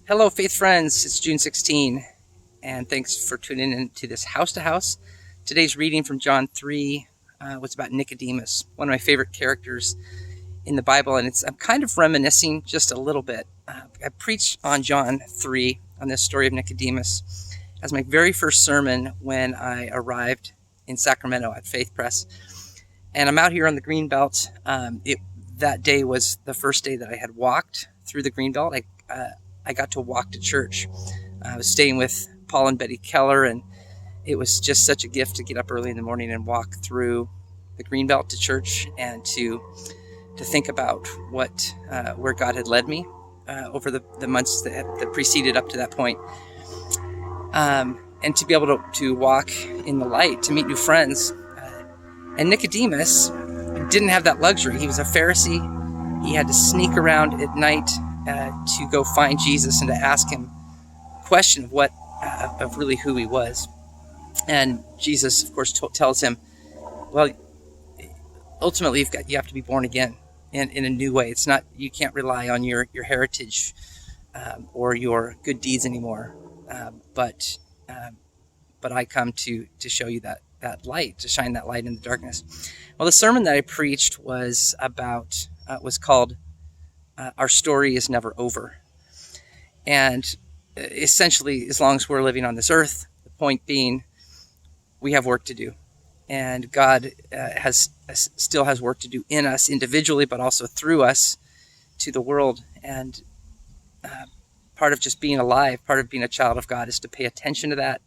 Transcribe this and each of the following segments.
Hello, faith friends. It's June 16, and thanks for tuning in to this House to House. Today's reading from John 3 was about Nicodemus, one of my favorite characters in the Bible, and I'm kind of reminiscing just a little bit. I preached on John 3, on this story of Nicodemus, as my very first sermon when I arrived in Sacramento at Faith Press. And I'm out here on the Greenbelt. That day was the first day that I had walked through the Greenbelt. I got to walk to church. I was staying with Paul and Betty Keller, and it was just such a gift to get up early in the morning and walk through the Greenbelt to church and to think about where God had led me over the months that preceded up to that point. And to be able to walk in the light, to meet new friends. And Nicodemus didn't have that luxury. He was a Pharisee. He had to sneak around at night to go find Jesus and to ask him a question of really who he was. And Jesus, of course, tells him, well, ultimately you have to be born again in a new way. It's not, you can't rely on your heritage or your good deeds anymore. But I come to show you that light, to shine that light in the darkness. Well, the sermon that I preached was called Our Story is Never Over. And essentially, as long as we're living on this earth, the point being, we have work to do. And God still has work to do in us individually, but also through us to the world. And part of just being alive, part of being a child of God, is to pay attention to that.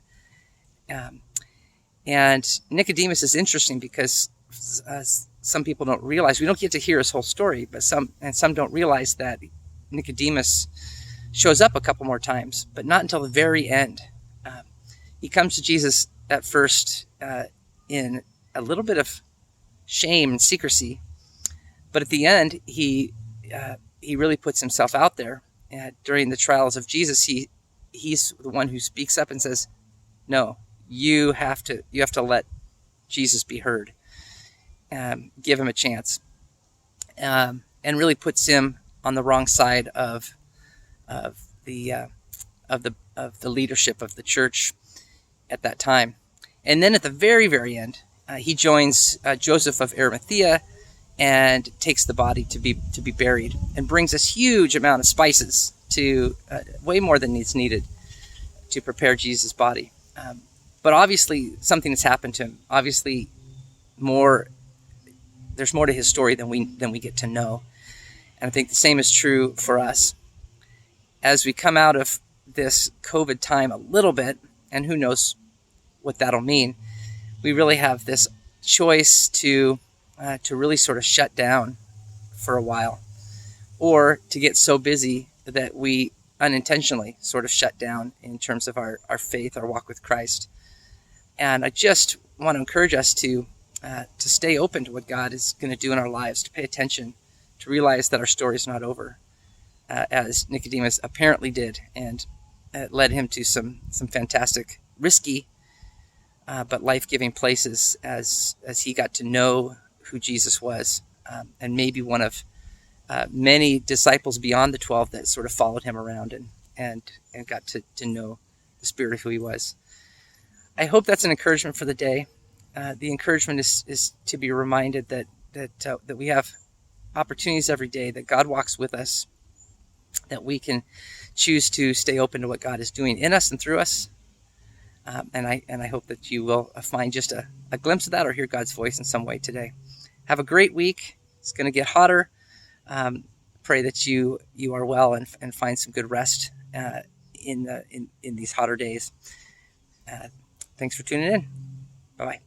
And Nicodemus is interesting because some people don't realize, we don't get to hear his whole story, but some don't realize that Nicodemus shows up a couple more times, but not until the very end. He comes to Jesus at first in a little bit of shame and secrecy, but at the end, he really puts himself out there. During the trials of Jesus, he's the one who speaks up and says, "No, you have to let Jesus be heard. Give him a chance," and really puts him on the wrong side of the leadership of the church at that time. And then at the very, very end, he joins Joseph of Arimathea and takes the body to be buried, and brings this huge amount of spices, to way more than is needed to prepare Jesus' body. But obviously something has happened to him. Obviously there's more to his story than we get to know. And I think the same is true for us. As we come out of this COVID time a little bit, and who knows what that'll mean, we really have this choice to really sort of shut down for a while, or to get so busy that we unintentionally sort of shut down in terms of our faith, our walk with Christ. And I just want to encourage us to stay open to what God is going to do in our lives, to pay attention, to realize that our story is not over, as Nicodemus apparently did, and it led him to some fantastic, risky, but life-giving places as he got to know who Jesus was, and maybe one of many disciples beyond the 12 that sort of followed him around and got to know the spirit of who he was. I hope that's an encouragement for the day. The encouragement is to be reminded that we have opportunities every day, that God walks with us, that we can choose to stay open to what God is doing in us and through us. And I hope that you will find just a glimpse of that, or hear God's voice in some way today. Have a great week. It's going to get hotter. Pray that you are well and find some good rest in these hotter days. Thanks for tuning in. Bye-bye.